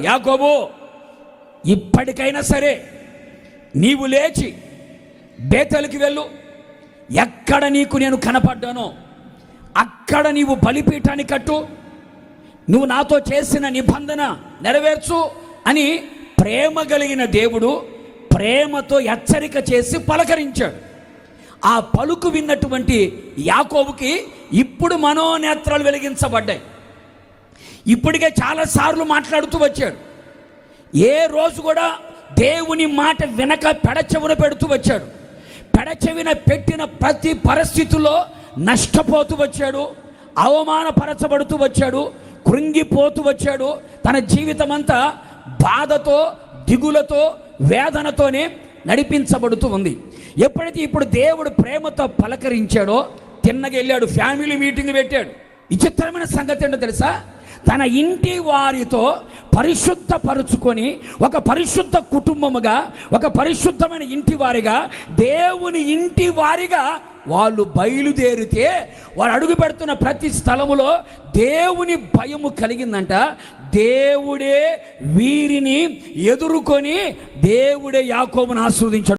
యాకోబు, ఇప్పటికైనా సరే నీవు లేచి బేతేలుకి వెళ్ళు, ఎక్కడ నీకు నేను కనపడ్డానో అక్కడ నీవు బలిపీఠాన్ని కట్టు, నువ్వు నాతో చేసిన నిబంధన నెరవేర్చు అని ప్రేమ కలిగిన దేవుడు ప్రేమతో హెచ్చరిక చేసి పలకరించాడు. ఆ పలుకు విన్నటువంటి యాకోబుకి ఇప్పుడు మనోనేత్రాలు వెలిగించబడ్డాయి. ఇప్పటికే చాలాసార్లు మాట్లాడుతూ వచ్చాడు. ఏ రోజు కూడా దేవుని మాట వెనక పెడచెవిన పెడుతూ వచ్చాడు. పెడచెవిన పెట్టిన ప్రతి పరిస్థితుల్లో నష్టపోతూ వచ్చాడు, అవమానపరచబడుతూ వచ్చాడు, కృంగిపోతూ వచ్చాడు. తన జీవితం అంతా బాధతో, దిగులతో, వేదనతోనే నడిపించబడుతూ ఉంది. ఎప్పుడైతే ఇప్పుడు దేవుడు ప్రేమతో పలకరించాడో తిన్నగా వెళ్ళాడు, ఫ్యామిలీ మీటింగ్ పెట్టాడు. విచిత్రమైన సంగతి ఏంటో తెలుసా? తన ఇంటి వారితో పరిశుద్ధపరుచుకొని ఒక పరిశుద్ధ కుటుంబముగా, ఒక పరిశుద్ధమైన ఇంటి వారిగా, దేవుని ఇంటి వారిగా వాళ్ళు బయలుదేరితే వారు అడుగు పెడుతున్న ప్రతి స్థలములో దేవుని భయము కలిగిందంట. దేవుడే వీరిని ఎదుర్కొని దేవుడే యాకోబును ఆశీర్వదించాడు.